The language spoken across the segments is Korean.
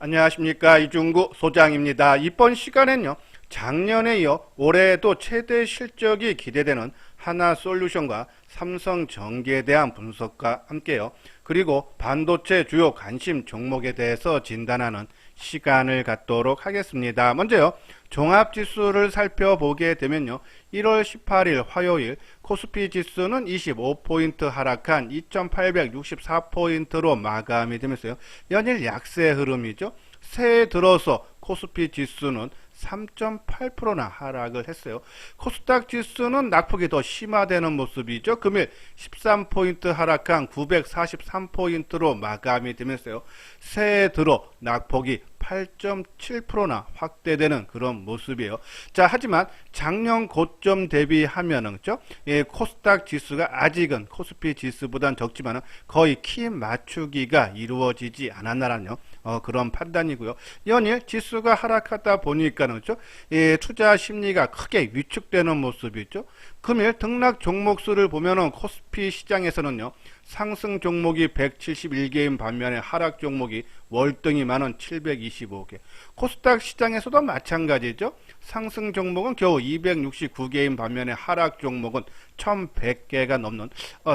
안녕하십니까, 이중구 소장입니다. 이번 시간엔요, 작년에 이어 올해에도 최대 실적이 기대되는 하나솔루션과 삼성전기에 대한 분석과 함께요, 그리고 반도체 주요 관심 종목에 대해서 진단하는 시간을 갖도록 하겠습니다. 먼저요, 종합지수를 살펴보게 되면요, 1월 18일 화요일 코스피 지수는 25포인트 하락한 2864포인트로 마감이 되면서요, 연일 약세 흐름이죠. 새해 들어서 코스피 지수는 3.8%나 하락을 했어요. 코스닥 지수는 낙폭이 더 심화되는 모습이죠. 금일 13포인트 하락한 943포인트로 마감이 되면서요, 새해 들어 낙폭이 8.7%나 확대되는 그런 모습이에요. 자, 하지만 작년 고점 대비하면은, 그죠? 예, 코스닥 지수가 아직은 코스피 지수보단 적지만은 거의 키 맞추기가 이루어지지 않았나라는 그런 판단이고요. 연일 지수가 하락하다 보니까는, 그죠? 예, 투자 심리가 크게 위축되는 모습이죠. 금일 등락 종목 수를 보면은 코스피 시장에서는요, 상승 종목이 171개인 반면에 하락 종목이 월등히 많은 725개. 코스닥 시장에서도 마찬가지죠. 상승 종목은 겨우 269개인 반면에 하락 종목은 1100개가 넘는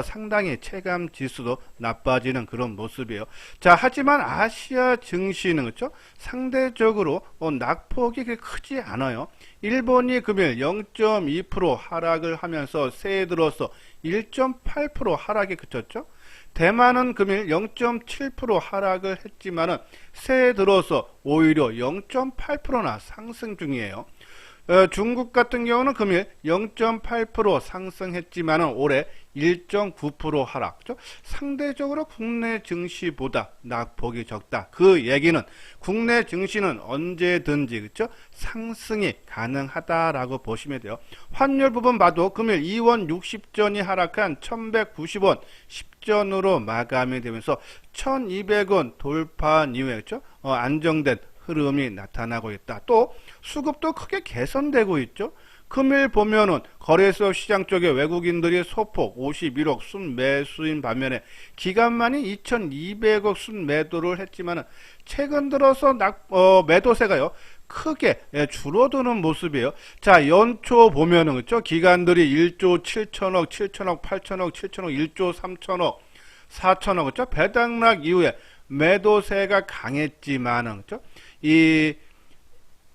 상당히 체감 지수도 나빠지는 그런 모습이에요. 자, 하지만 아시아 증시는, 그렇죠? 상대적으로 낙폭이 크지 않아요. 일본이 금일 0.2% 하락을 하면서 새해 들어서 1.8% 하락에 그쳤죠. 대만은 금일 0.7% 하락을 했지만은 새해 들어서 오히려 0.8%나 상승 중이에요. 중국 같은 경우는 금일 0.8% 상승했지만은 올해 1.9% 하락. 그죠? 상대적으로 국내 증시보다 낙폭이 적다. 그 얘기는 국내 증시는 언제든지, 그죠? 상승이 가능하다라고 보시면 돼요. 환율 부분 봐도 금일 2원 60전이 하락한 1190원 10전으로 마감이 되면서 1200원 돌파한 이후에, 그죠? 안정된 흐름이 나타나고 있다. 또 수급도 크게 개선되고 있죠. 금일 보면은 거래소 시장 쪽에 외국인들이 소폭 51억 순매수인 반면에 기간만이 2200억 순매도를 했지만은 최근 들어서 매도세가요, 크게 줄어드는 모습이에요. 자, 연초 보면은, 그렇죠? 기관들이 1조 7천억, 7천억, 8천억, 7천억, 1조 3천억, 4천억, 그렇죠? 배당락 이후에 매도세가 강했지만은, 그렇죠? 이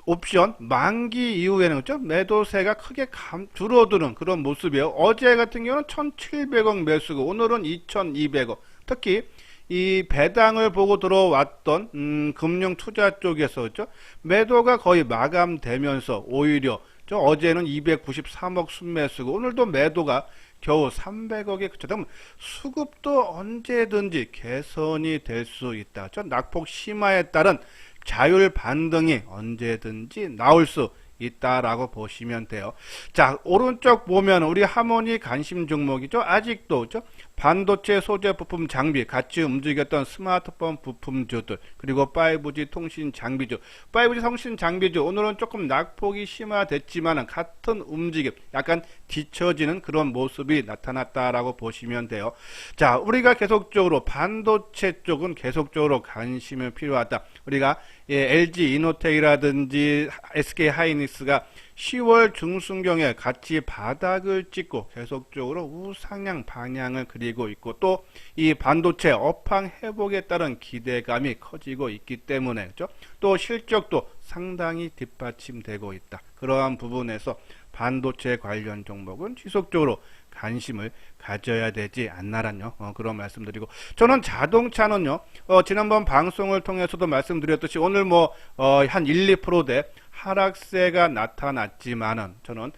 옵션 만기 이후에는, 그렇죠? 매도세가 크게 줄어드는 그런 모습이에요. 어제 같은 경우는 1700억 매수고 오늘은 2200억. 특히 이 배당을 보고 들어왔던 금융 투자 쪽에서, 그렇죠? 매도가 거의 마감되면서 오히려 어제는 293억 순매수고 오늘도 매도가 겨우 300억에 그쳤다면 수급도 언제든지 개선이 될 수 있다. 낙폭 심화에 따른 자율 반등이 언제든지 나올 수 있다라고 보시면 돼요. 자, 오른쪽 보면 우리 하모니 관심 종목이죠. 아직도, 그죠? 반도체 소재 부품 장비 같이 움직였던 스마트폰 부품주들, 그리고 5G 통신 장비주, 5G 통신 장비주 오늘은 조금 낙폭이 심화됐지만 같은 움직임, 약간 뒤처지는 그런 모습이 나타났다라고 보시면 돼요. 자, 우리가 계속적으로 반도체 쪽은 계속적으로 관심이 필요하다. 우리가 LG 이노텍이라든지 SK 하이닉스가 10월 중순경에 같이 바닥을 찍고 계속적으로 우상향 방향을 그리고 있고, 또 이 반도체 업황 회복에 따른 기대감이 커지고 있기 때문에, 그렇죠? 또 실적도 상당히 뒷받침되고 있다. 그러한 부분에서 반도체 관련 종목은 지속적으로 관심을 가져야 되지 않나라는 그런 말씀드리고, 저는 자동차는요, 지난번 방송을 통해서도 말씀드렸듯이 오늘 한 1, 2%대 하락세가 나타났지만은 저는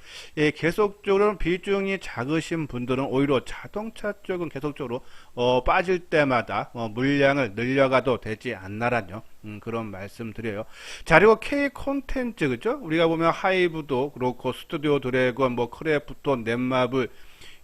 계속적으로 비중이 작으신 분들은 오히려 자동차 쪽은 계속적으로 빠질 때마다 물량을 늘려가도 되지 않나라는 그런 말씀 드려요. 자, 그리고 K 콘텐츠, 그죠? 우리가 보면 하이브도 그렇고 스튜디오 드래곤, 크래프톤, 넷마블,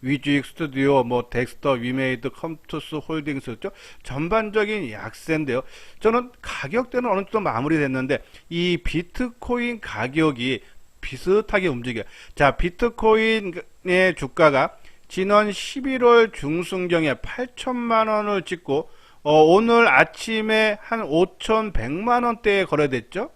위주익 스튜디오, 덱스터, 위메이드, 컴투스 홀딩스, 그죠? 전반적인 약세인데요. 저는 가격대는 어느 정도 마무리됐는데 이 비트코인 가격이 비슷하게 움직여요. 자, 비트코인의 주가가 지난 11월 중순경에 8천만 원을 찍고 오늘 아침에 한 5,100만 원대에 거래됐죠.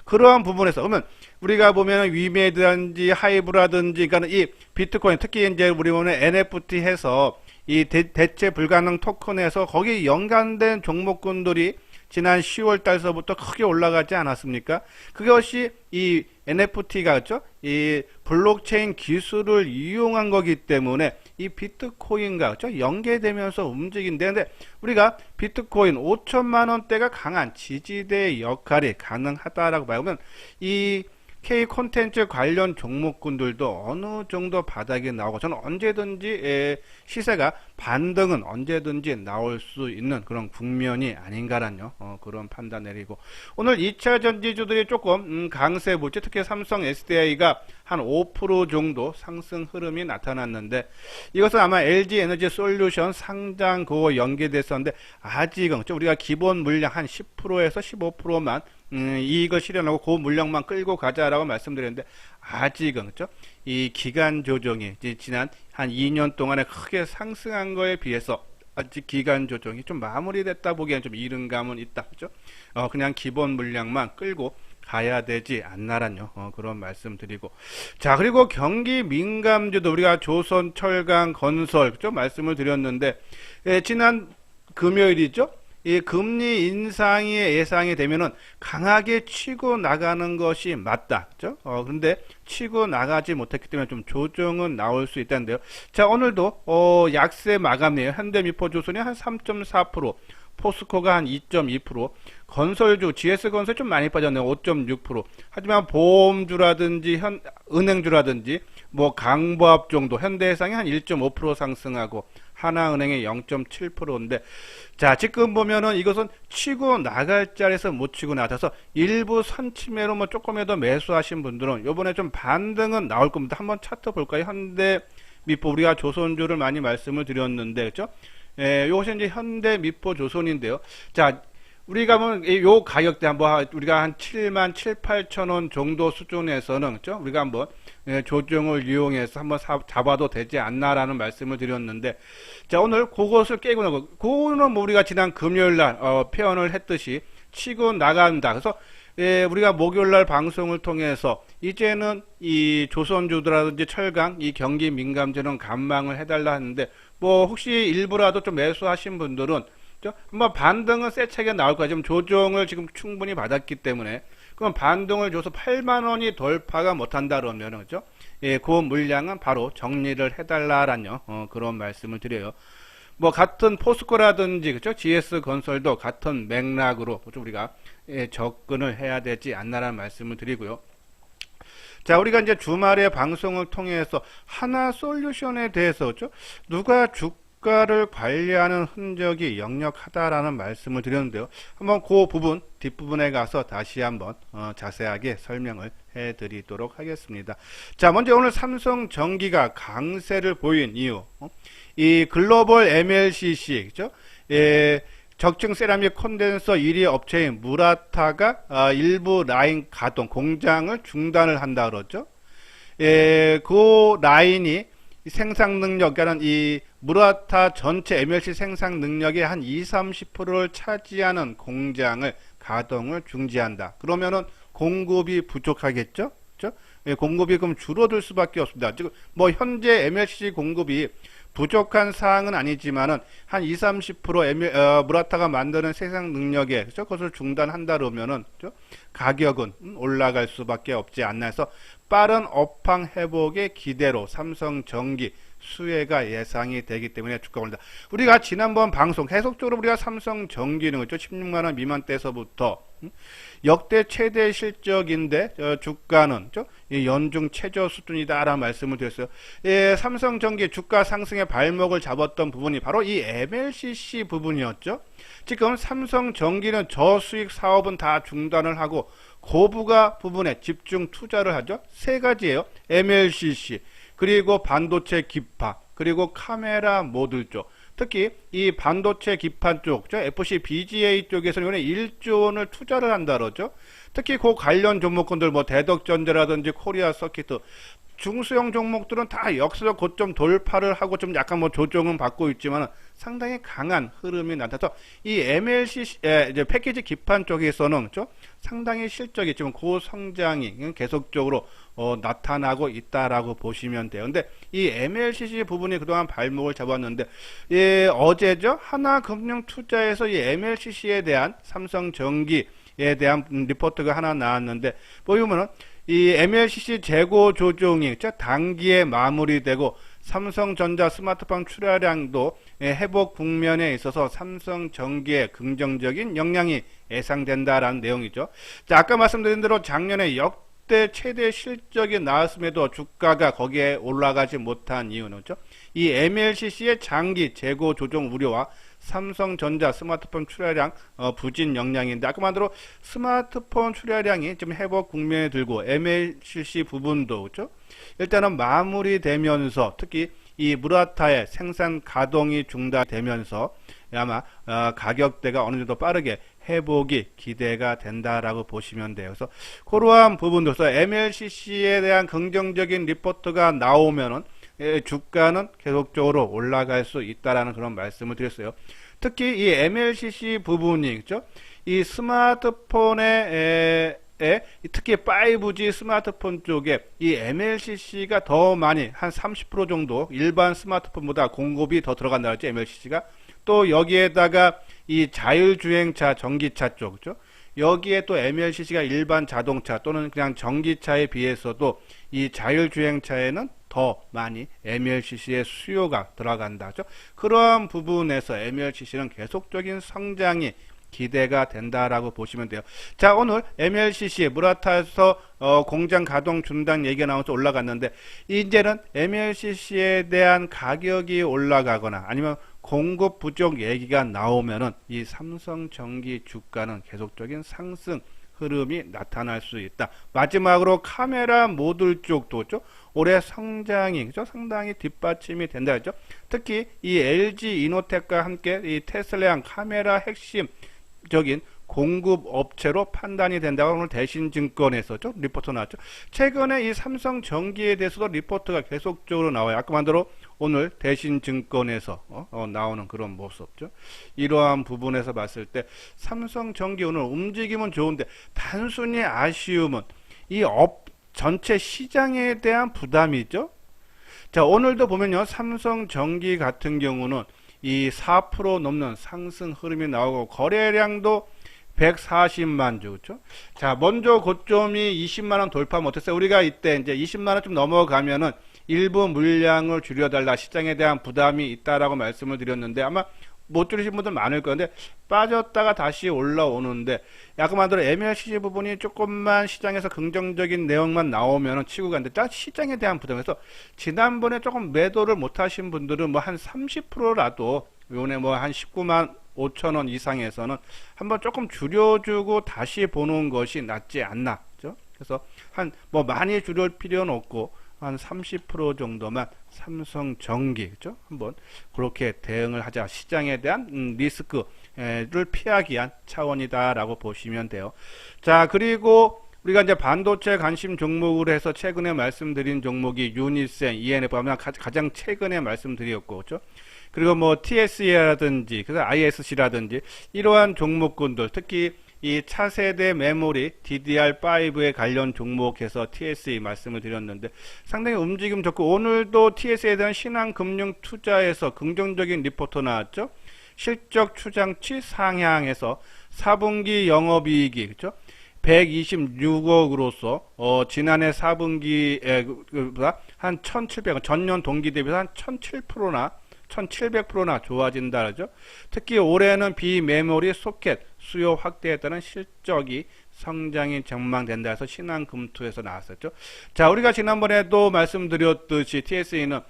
그러한 부분에서 그러면 우리가 보면 위메드라든지 하이브라든지 그러니까 이 비트코인 특히 이제 우리 보면 NFT 해서 이 대체 불가능 토큰에서 거기 연관된 종목군들이 지난 10월 달서부터 크게 올라가지 않았습니까? 그것이 이 NFT가 그렇죠? 이 블록체인 기술을 이용한 거기 때문에 이 비트코인과 그렇죠? 연계되면서 움직인데 근데 우리가 비트코인 5천만 원대가 강한 지지대의 역할이 가능하다라고 봐보면 이 K 콘텐츠 관련 종목군들도 어느 정도 바닥이 나오고 저는 언제든지 시세가 반등은 언제든지 나올 수 있는 그런 국면이 아닌가라는 그런 판단 내리고 오늘 2차 전지주들이 조금 강세 볼지 특히 삼성 SDI가 한 5% 정도 상승 흐름이 나타났는데 이것은 아마 LG 에너지 솔루션 상장 그거 연계됐었는데 아직은 우리가 기본 물량 한 10%에서 15%만 이익을 실현하고 그 물량만 끌고 가자라고 말씀드렸는데 아직은 그렇죠? 이 기간 조정이 지난 한 2년 동안에 크게 상승한 거에 비해서 아직 기간 조정이 좀 마무리됐다 보기엔 좀 이른 감은 있다 그죠? 그냥 기본 물량만 끌고 가야 되지 않나란요. 그런 말씀 드리고 자 그리고 경기 민감주도 우리가 조선, 철강, 건설 그죠? 말씀을 드렸는데 지난 금요일이죠? 이 금리 인상이 예상이 되면은 강하게 치고 나가는 것이 맞다. 그죠? 그런데 치고 나가지 못했기 때문에 좀 조정은 나올 수 있다는데요. 자, 오늘도, 약세 마감이에요. 현대미포조선이 한 3.4%, 포스코가 한 2.2%, 건설주, GS건설 좀 많이 빠졌네요. 5.6%. 하지만 보험주라든지, 은행주라든지, 뭐 강보합 정도, 현대해상이 한 1.5% 상승하고, 하나은행의 0.7%인데 자 지금 보면은 이것은 치고 나갈 자리에서 못 치고 나가서 일부 선침해로 뭐 조금이라도 매수하신 분들은 요번에 좀 반등은 나올 겁니다. 한번 차트 볼까요? 현대미포 우리가 조선주를 많이 말씀을 드렸는데 그렇죠? 요것이 이제 현대미포 조선인데요. 자 우리가 뭐 요 가격대 한번 우리가 한 7만 7, 8천 원 정도 수준에서는 그렇죠? 우리가 한번 조정을 이용해서 한번 잡아도 되지 않나라는 말씀을 드렸는데 자 오늘 그것을 깨고 나고 그거는 뭐 우리가 지난 금요일 날 표현을 했듯이 치고 나간다. 그래서 우리가 목요일 날 방송을 통해서 이제는 이 조선주라든지 철강 이 경기 민감주는 감망을 해달라 하는데 뭐 혹시 일부라도 좀 매수하신 분들은 뭐 반등은 세차게 나올 거야. 지금 조정을 지금 충분히 받았기 때문에 그럼 반등을 줘서 8만 원이 돌파가 못한다 그러면 그죠? 그 물량은 바로 정리를 해달라라는 그런 말씀을 드려요. 뭐 같은 포스코라든지 그죠? GS 건설도 같은 맥락으로 좀 우리가 접근을 해야 되지 않나라는 말씀을 드리고요. 자, 우리가 이제 주말에 방송을 통해서 하나솔루션에 대해서 그죠? 누가 주가를 관리하는 흔적이 역력하다라는 말씀을 드렸는데요. 한번 그 부분 뒷부분에 가서 다시 한번 자세하게 설명을 해드리도록 하겠습니다. 자, 먼저 오늘 삼성전기가 강세를 보인 이유, 이 글로벌 MLCC, 그죠? 적층 세라믹 콘덴서 1위 업체인 무라타가 일부 라인 가동 공장을 중단을 한다 그러죠. 그 라인이 생산 능력, 그러니까 이 무라타 전체 MLC 생산 능력의 한 20-30%를 차지하는 공장을 가동을 중지한다. 그러면은 공급이 부족하겠죠? 그렇죠? 공급이 그럼 줄어들 수밖에 없습니다. 지금 뭐 현재 MLC 공급이 부족한 사항은 아니지만은 한 20-30% 무라타가 만드는 생산 능력에 그렇죠? 그것을 중단한다 그러면은 그렇죠? 가격은 올라갈 수밖에 없지 않나 해서 빠른 업황 회복의 기대로 삼성전기 수혜가 예상이 되기 때문에 주가가 올린다. 우리가 지난번 방송 계속적으로 우리가 삼성전기는 그렇죠? 16만 원 미만대에서부터 역대 최대 실적인데 주가는 그렇죠? 연중 최저 수준이다라는 말씀을 드렸어요. 삼성전기 주가 상승의 발목을 잡았던 부분이 바로 이 MLCC 부분이었죠. 지금 삼성전기는 저수익 사업은 다 중단을 하고 고부가 부분에 집중 투자를 하죠. 세 가지예요. MLCC 그리고 반도체 기파 그리고 카메라 모듈 쪽 특히 이 반도체 기판 쪽, FC BGA 쪽에서는 이번에 1조 원을 투자를 한다 그러죠. 특히 그 관련 종목군들 뭐 대덕전자라든지 코리아 서키트 중소형 종목들은 다 역사적 고점 돌파를 하고 좀 약간 뭐 조정은 받고 있지만 상당히 강한 흐름이 나타나서 이 MLCC 이제 패키지 기판 쪽에서는 그렇죠? 상당히 실적이 지금 고성장이 계속적으로 나타나고 있다라고 보시면 돼요. 근데 이 MLCC 부분이 그동안 발목을 잡았는데 예, 어제죠 하나금융투자에서 이 MLCC에 대한 삼성전기에 대한 리포트가 하나 나왔는데 보면은 이 MLCC 재고 조정이 단기에 마무리되고 삼성전자 스마트폰 출하량도 회복 국면에 있어서 삼성전기에 긍정적인 영향이 예상된다라는 내용이죠. 자, 아까 말씀드린 대로 작년에 역대 최대 실적이 나왔음에도 주가가 거기에 올라가지 못한 이유는 이 MLCC의 장기 재고 조정 우려와 삼성전자 스마트폰 출하량 부진 영향인데 아까 말대로 스마트폰 출하량이 좀 회복 국면에 들고 MLCC 부분도 그렇죠? 일단은 마무리되면서 특히 이 무라타의 생산 가동이 중단되면서 아마 가격대가 어느 정도 빠르게 회복이 기대가 된다라고 보시면 돼요. 그래서 그러한 부분도서 MLCC에 대한 긍정적인 리포트가 나오면은 주가는 계속적으로 올라갈 수 있다라는 그런 말씀을 드렸어요. 특히 이 MLCC 부분이 그죠? 이 스마트폰에 특히 5G 스마트폰 쪽에 이 MLCC가 더 많이 한 30% 정도 일반 스마트폰보다 공급이 더 들어간다 그랬죠. MLCC가 또 여기에다가 이 자율주행차 전기차 쪽 그죠? 여기에 또 MLCC가 일반 자동차 또는 그냥 전기차에 비해서도 이 자율주행차에는 더 많이 MLCC의 수요가 들어간다죠. 그러한 부분에서 MLCC는 계속적인 성장이 기대가 된다라고 보시면 돼요. 자, 오늘 MLCC 무라타에서 공장 가동 중단 얘기가 나와서 올라갔는데 이제는 MLCC에 대한 가격이 올라가거나 아니면 공급 부족 얘기가 나오면은 이 삼성전기 주가는 계속적인 상승 흐름이 나타날 수 있다. 마지막으로 카메라 모듈 쪽도 올해 성장이 상당히 뒷받침이 된다 했죠. 특히 이 LG 이노텍과 함께 이 테슬라양 카메라 핵심적인 공급 업체로 판단이 된다고 오늘 대신증권에서 리포트 나왔죠. 최근에 이 삼성전기에 대해서도 리포트가 계속적으로 나와요. 아까 만대로 오늘 대신증권에서 나오는 그런 모습죠. 이러한 부분에서 봤을 때 삼성전기 오늘 움직임은 좋은데 단순히 아쉬움은 이 전체 시장에 대한 부담이죠. 자, 오늘도 보면요 삼성전기 같은 경우는 이 4% 넘는 상승 흐름이 나오고 거래량도 140만 주, 그렇죠? 자, 먼저 고점이 20만 원 돌파 못했어요. 우리가 이때 이제 20만 원 좀 넘어가면은 일부 물량을 줄여달라 시장에 대한 부담이 있다라고 말씀을 드렸는데 아마 못 줄이신 분들 많을 건데 빠졌다가 다시 올라오는데 약간 만들어 MLCC 부분이 조금만 시장에서 긍정적인 내용만 나오면은 치고 가는데 시장에 대한 부담에서 지난번에 조금 매도를 못 하신 분들은 뭐 한 30%라도 요번에 뭐 한 19만 5천 원 이상에서는 한번 조금 줄여주고 다시 보는 것이 낫지 않나. 그죠? 그래서 한 뭐 많이 줄일 필요는 없고 한 30% 정도만 삼성전기 그죠? 한번 그렇게 대응을 하자. 시장에 대한 리스크를 피하기 위한 차원이다라고 보시면 돼요. 자, 그리고 우리가 이제 반도체 관심 종목으로 해서 최근에 말씀드린 종목이 유니센, ENF 하면 가장 최근에 말씀드렸고, 그렇죠? 그리고 뭐 TSE라든지, 그래서 ISC라든지 이러한 종목군들, 특히 이 차세대 메모리 DDR5에 관련 종목에서 TSE 말씀을 드렸는데 상당히 움직임 좋고 오늘도 TSE에 대한 신한금융 투자에서 긍정적인 리포트 나왔죠. 실적 추정치 상향해서 4분기 영업이익이 그렇죠? 126억으로서 지난해 4분기보다 한 1,700원 전년 동기 대비해서 한 1,007%나 1,700%나 좋아진다 그러죠. 특히 올해는 비메모리 소켓 수요 확대에 따른 실적이 성장이 전망된다 해서 신한금투에서 나왔었죠. 자, 우리가 지난번에도 말씀드렸듯이 TSE는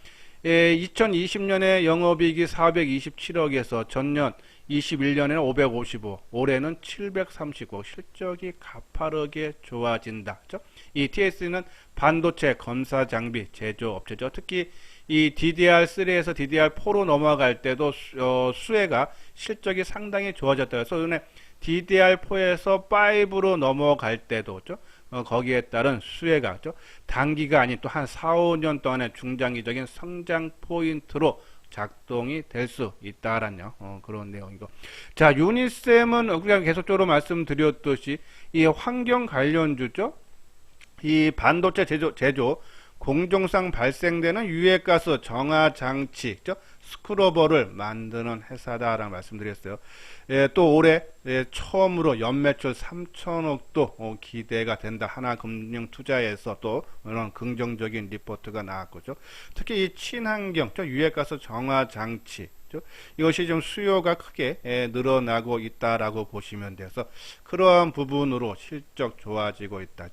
2020년에 영업이익이 427억에서 전년 21년에는 555, 올해는 735, 실적이 가파르게 좋아진다. 그렇죠? 이 TSE는 반도체 검사 장비 제조업체죠. 특히 이 DDR3에서 DDR4로 넘어갈 때도 수혜가 실적이 상당히 좋아졌다. 그래서 DDR4에서 5로 넘어갈 때도 그죠? 거기에 따른 수혜가 그죠? 단기가 아닌 또 한 4, 5년 동안의 중장기적인 성장 포인트로 작동이 될 수 있다라는 그런 내용이고. 자, 유니셈은 우리가 계속적으로 말씀드렸듯이 이 환경 관련주죠. 이 반도체 제조 공정상 발생되는 유해가스 정화 장치, 스크러버를 만드는 회사다라는 말씀드렸어요. 또 올해 처음으로 연매출 3천억도 기대가 된다. 하나금융투자에서 또 이런 긍정적인 리포트가 나왔고죠. 특히 이 친환경 유해가스 정화 장치 이것이 좀 수요가 크게 늘어나고 있다라고 보시면 돼서 그러한 부분으로 실적 좋아지고 있다.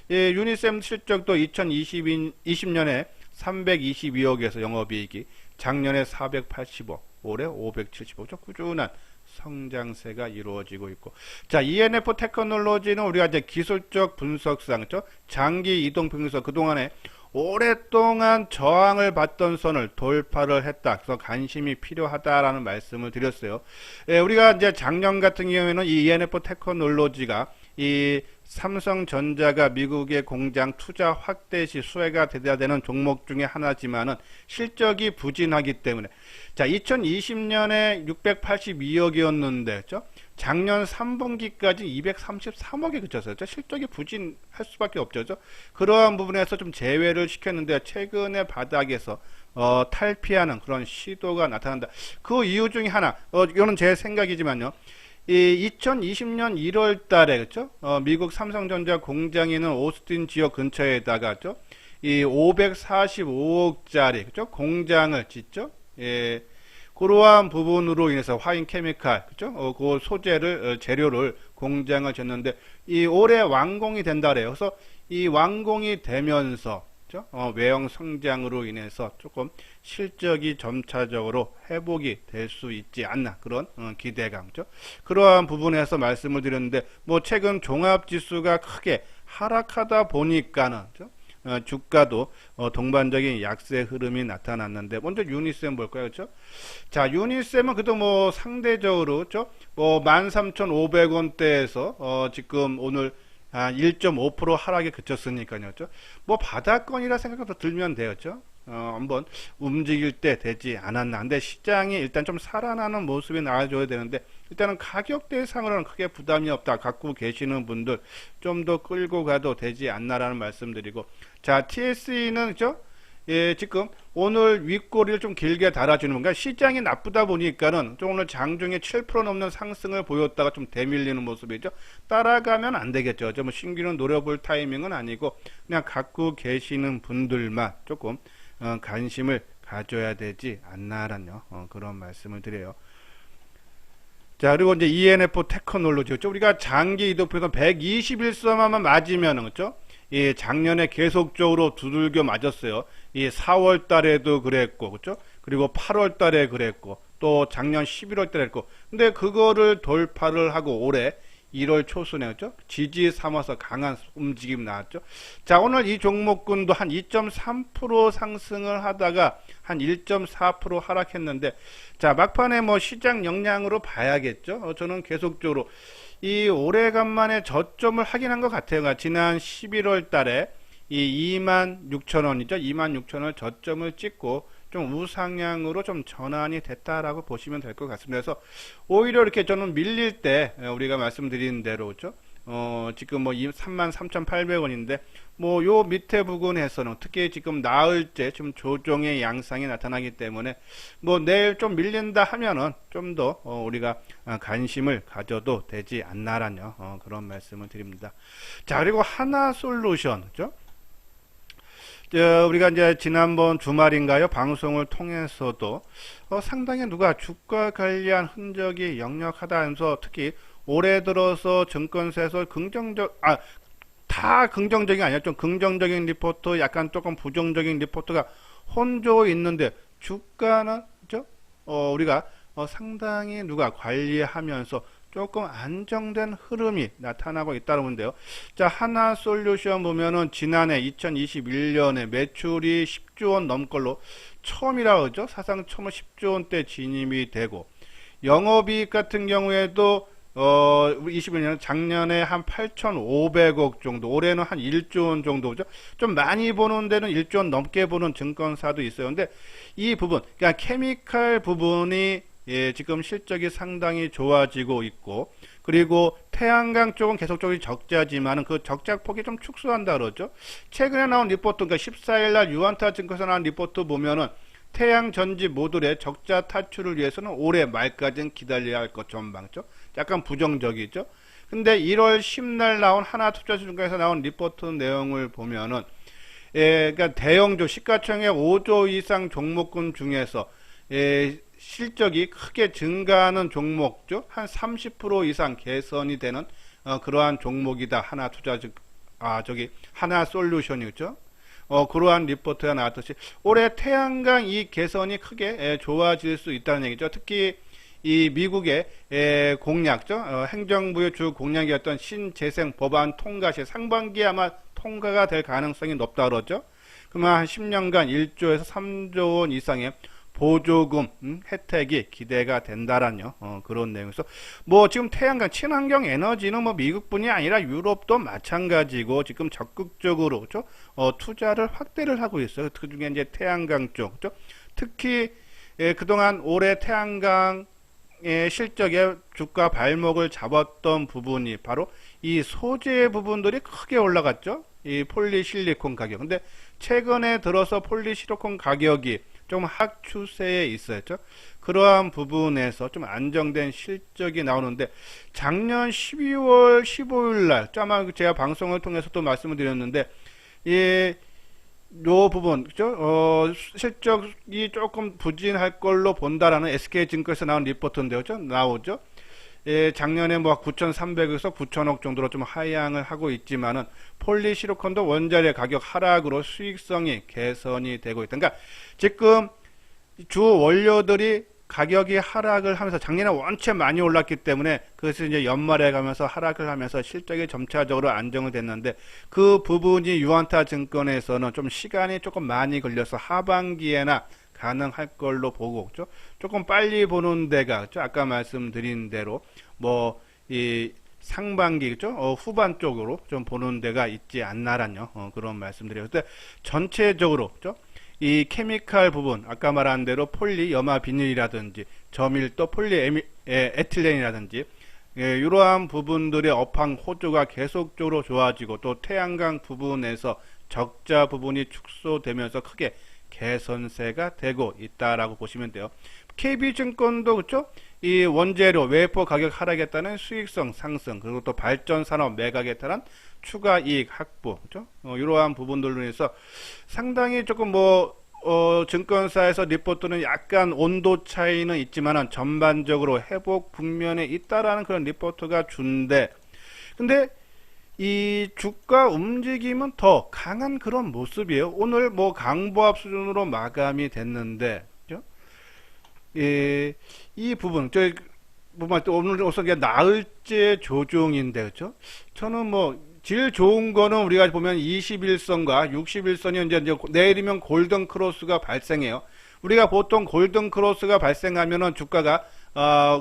유니셈 실적도 2020년에 322억에서 영업이익이 작년에 485, 올해 575조 꾸준한 성장세가 이루어지고 있고. 자, ENF 테크놀로지는 우리가 이제 기술적 분석상 장기 이동 평균선 그동안에 오랫동안 저항을 받던 선을 돌파를 했다. 그래서 관심이 필요하다라는 말씀을 드렸어요. 우리가 이제 작년 같은 경우에는 이 ENF 테크놀로지가 이 삼성전자가 미국의 공장 투자 확대 시 수혜가 돼야 되는 종목 중에 하나지만은 실적이 부진하기 때문에 자 2020년에 682억이었는데 작년 3분기까지 233억에 그쳤어요. 실적이 부진할 수밖에 없죠. 그러한 부분에서 좀 제외를 시켰는데 최근에 바닥에서 탈피하는 그런 시도가 나타난다. 그 이유 중에 하나, 이거는 제 생각이지만요. 이 2020년 1월 달에 그렇죠? 미국 삼성전자 공장이 있는 오스틴 지역 근처에다가 이 545억짜리 그렇죠? 공장을 짓죠. 예. 그러한 부분으로 인해서 화인 케미칼 그렇죠? 그 소재를 재료를 공장을 짓는데 이 올해 완공이 된다 그래요. 그래서 이 완공이 되면서 외형 성장으로 인해서 조금 실적이 점차적으로 회복이 될 수 있지 않나 그런 기대감 그러한 부분에서 말씀을 드렸는데 뭐 최근 종합지수가 크게 하락하다 보니까는 주가도 동반적인 약세 흐름이 나타났는데 먼저 유니셈 볼까요? 자, 유니셈은 그래도 뭐 상대적으로 뭐 13,500원대에서 지금 오늘 1.5% 하락에 그쳤으니까요. 뭐 바닥권이라 생각도 들면 돼요. 한번 움직일 때 되지 않았나. 근데 시장이 일단 좀 살아나는 모습이 나와줘야 되는데 일단은 가격대상으로는 크게 부담이 없다. 갖고 계시는 분들 좀 더 끌고 가도 되지 않나라는 말씀드리고 자, TSE는 예, 지금 오늘 윗꼬리를 좀 길게 달아주는 건가 시장이 나쁘다 보니까는 좀 오늘 장중에 7% 넘는 상승을 보였다가 좀 대밀리는 모습이죠. 따라가면 안 되겠죠. 뭐 신규는 노려볼 타이밍은 아니고 그냥 갖고 계시는 분들만 조금 관심을 가져야 되지 않나라는 그런 말씀을 드려요. 자, 그리고 이제 ENF 테크놀로지 우리가 장기 이동평선 121선만 맞으면은 그렇죠? 이 작년에 계속적으로 두들겨 맞았어요. 이 4월 달에도 그랬고, 그렇죠? 그리고 8월 달에 그랬고, 또 작년 11월 달에 그랬고, 근데 그거를 돌파를 하고 올해 1월 초순에 그렇죠? 지지 삼아서 강한 움직임 나왔죠. 자, 오늘 이 종목군도 한 2.3% 상승을 하다가 한 1.4% 하락했는데, 자, 막판에 뭐 시장 영향으로 봐야겠죠. 저는 계속적으로 이 오래간만에 저점을 확인한 것 같아요. 지난 11월 달에 이 26,000원이죠. 26,000원 저점을 찍고 좀 우상향으로 좀 전환이 됐다라고 보시면 될 것 같습니다. 그래서 오히려 이렇게 저는 밀릴 때 우리가 말씀드린 대로 그렇죠? 지금 뭐 33,800원인데 뭐 요 밑에 부근에서는 특히 지금 나흘째 좀 조정의 양상이 나타나기 때문에 뭐 내일 좀 밀린다 하면은 좀 더 우리가 관심을 가져도 되지 않나라는 그런 말씀을 드립니다. 자, 그리고 하나솔루션 그죠? 우리가 이제 지난번 주말인가요? 방송을 통해서도 상당히 누가 주가 관리한 흔적이 역력하다 하면서 특히 올해 들어서 증권사에서 다 긍정적이 아니라 좀 긍정적인 리포트, 약간 조금 부정적인 리포트가 혼조 있는데 주가는 그죠? 우리가 상당히 누가 관리하면서 조금 안정된 흐름이 나타나고 있다는 건데요. 자, 하나솔루션 보면은 지난해 2021년에 매출이 10조 원 넘걸로 처음이라 그러죠. 사상 처음 10조 원대 진입이 되고, 영업이익 같은 경우에도 21년 작년에 한 8,500억 정도, 올해는 한 1조 원 정도죠. 좀 많이 보는 데는 1조 원 넘게 보는 증권사도 있어요. 근데 이 부분, 그러니까 케미칼 부분이 지금 실적이 상당히 좋아지고 있고, 그리고 태양광 쪽은 계속적인 적자지만은 그 적자 폭이 좀 축소한다 그러죠. 최근에 나온 리포트, 그러니까 14일 날 유안타 증권에서 나온 리포트 보면은 태양 전지 모듈의 적자 탈출을 위해서는 올해 말까지는 기다려야 할 것 전망죠. 약간 부정적이죠. 근데 1월 10날 나온 하나투자증권에서 나온 리포트 내용을 보면은, 그러니까 대형주 시가총액 5조 이상 종목군 중에서 실적이 크게 증가하는 종목죠. 한 30% 이상 개선이 되는 그러한 종목이다. 하나솔루션이죠. 그러한 리포트가 나왔듯이 올해 태양광 이 개선이 크게 좋아질 수 있다는 얘기죠. 특히 이 미국의 공약죠. 행정부의 주 공약이었던 신재생 법안 통과 시 상반기에 아마 통과가 될 가능성이 높다 그러죠. 그러면 한 10년간 1조에서 3조 원 이상의 보조금 혜택이 기대가 된다라는 그런 내용에서 뭐 지금 태양광 친환경 에너지는 뭐 미국뿐이 아니라 유럽도 마찬가지고 지금 적극적으로 그렇죠? 투자를 확대를 하고 있어요. 그 중에 이제 태양광 쪽 그렇죠? 특히 그동안 올해 태양광의 실적에 주가 발목을 잡았던 부분이 바로 이 소재 부분들이 크게 올라갔죠. 이 폴리실리콘 가격. 근데 최근에 들어서 폴리실리콘 가격이 좀 하락 추세에 있었죠. 그러한 부분에서 좀 안정된 실적이 나오는데 작년 12월 15일 날 아마 제가 방송을 통해서 또 말씀을 드렸는데 요 부분 그죠? 실적이 조금 부진할 걸로 본다라는 SK증권에서 나온 리포트인데요. 나오죠. 작년에 뭐 9,300에서 9,000억 정도로 좀 하향을 하고 있지만은 폴리시리콘도 원자재 가격 하락으로 수익성이 개선이 되고 있다. 그러니까 지금 주 원료들이 가격이 하락을 하면서 작년에 원체 많이 올랐기 때문에 그것이 이제 연말에 가면서 하락을 하면서 실적이 점차적으로 안정이 됐는데 그 부분이 유안타 증권에서는 좀 시간이 조금 많이 걸려서 하반기에나 가능할 걸로 보고 그죠? 조금 빨리 보는 데가 그죠? 아까 말씀드린 대로 뭐 이 상반기 그죠? 후반 쪽으로 좀 보는 데가 있지 않나라는 그런 말씀드려요. 근데 전체적으로 그죠? 이 케미칼 부분 아까 말한 대로 폴리 염화 비닐이라든지 저밀도 폴리 에틸렌이라든지 이러한 부분들의 업황 호조가 계속적으로 좋아지고 또 태양광 부분에서 적자 부분이 축소되면서 크게 개선세가 되고 있다라고 보시면 돼요. KB증권도 그렇죠? 이 원재료 웨이퍼 가격 하락에 따른 수익성 상승 그리고 또 발전 산업 매각에 따른 추가 이익 확보 그렇죠? 이러한 부분들로 인해서 상당히 조금 증권사에서 리포트는 약간 온도 차이는 있지만은 전반적으로 회복 국면에 있다라는 그런 리포트가 준데 근데 이 주가 움직임은 더 강한 그런 모습이에요. 오늘 뭐 강보합 수준으로 마감이 됐는데, 그죠? 이 부분, 오늘 우선 나흘째 조정인데, 그죠? 저는 제일 좋은 거는 우리가 보면 21선과 61선이 이제 내일이면 골든 크로스가 발생해요. 우리가 보통 골든 크로스가 발생하면은 주가가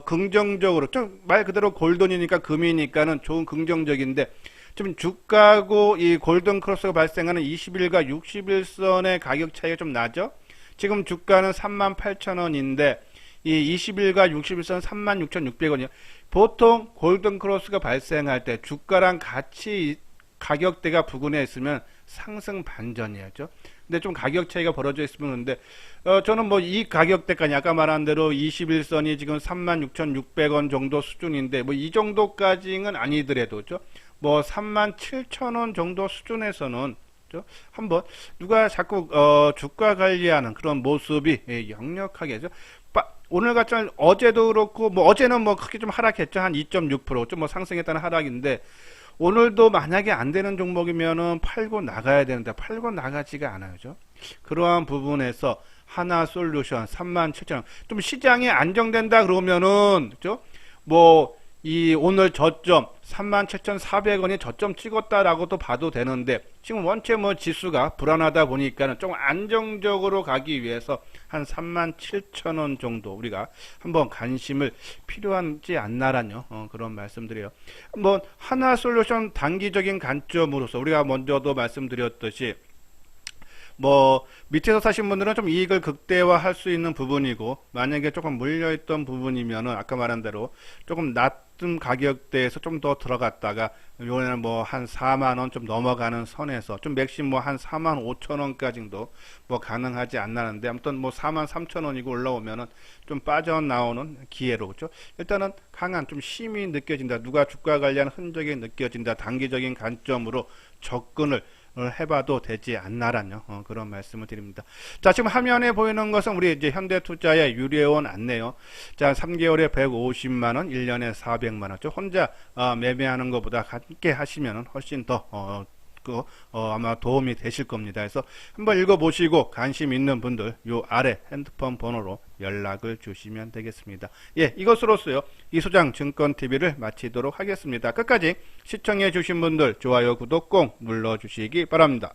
긍정적으로, 말 그대로 골든이니까 금이니까는 좋은 긍정적인데, 좀 주가고 이 골든 크로스가 발생하는 20일과 60일선의 가격 차이가 좀 나죠. 지금 주가는 38,000원인데 이 20일과 60일선 36,600원이요. 보통 골든 크로스가 발생할 때 주가랑 같이 가격대가 부근에 있으면 상승 반전이었죠. 근데 좀 가격 차이가 벌어져 있으면 근데 저는 이 가격대까지 아까 말한 대로 21선이 지금 36,600원 정도 수준인데 이 정도까지는 아니더라도 37,000원 정도 수준에서는 한번 누가 자꾸 주가 관리하는 그런 모습이 역력하게 오늘 같이 어제도 그렇고 어제는 크게 좀 하락했죠. 한 2.6% 좀 상승했다는 하락인데 오늘도 만약에 안 되는 종목이면은 팔고 나가야 되는데 팔고 나가지가 않아요. 그죠? 그러한 부분에서 하나솔루션 37,000원 좀 시장이 안정된다 그러면은 그죠? 이 오늘 저점 37,400원이 저점 찍었다라고도 봐도 되는데 지금 원체 뭐 지수가 불안하다 보니까는 좀 안정적으로 가기 위해서 한 37,000원 정도 우리가 한번 관심을 필요하지 않나라뇨. 그런 말씀드려요. 뭐 하나솔루션 단기적인 관점으로서 우리가 먼저도 말씀드렸듯이 뭐 밑에서 사신 분들은 좀 이익을 극대화할 수 있는 부분이고, 만약에 조금 물려있던 부분이면은 아까 말한 대로 조금 낮은 가격대에서 좀 더 들어갔다가 요번에는 뭐 한 4만원 좀 넘어가는 선에서 좀 맥심 뭐 한 4만 5천원까지도 뭐 가능하지 않나는데, 아무튼 뭐 4만 3천원이고 올라오면은 좀 빠져나오는 기회로, 그죠? 일단은 강한 좀 힘이 느껴진다, 누가 주가 관련 흔적이 느껴진다, 단기적인 관점으로 접근을 해봐도 되지 않나라뇨. 그런 말씀을 드립니다. 자, 지금 화면에 보이는 것은 우리 이제 현대투자의 유료원 안내요. 자, 3개월에 150만원, 1년에 400만원. 혼자 매매하는 것보다 함께 하시면 훨씬 더 아마 도움이 되실 겁니다. 그래서 한번 읽어보시고 관심 있는 분들 요 아래 핸드폰 번호로 연락을 주시면 되겠습니다. 예, 이것으로서요 이소장 증권TV를 마치도록 하겠습니다. 끝까지 시청해 주신 분들 좋아요, 구독 꼭 눌러주시기 바랍니다.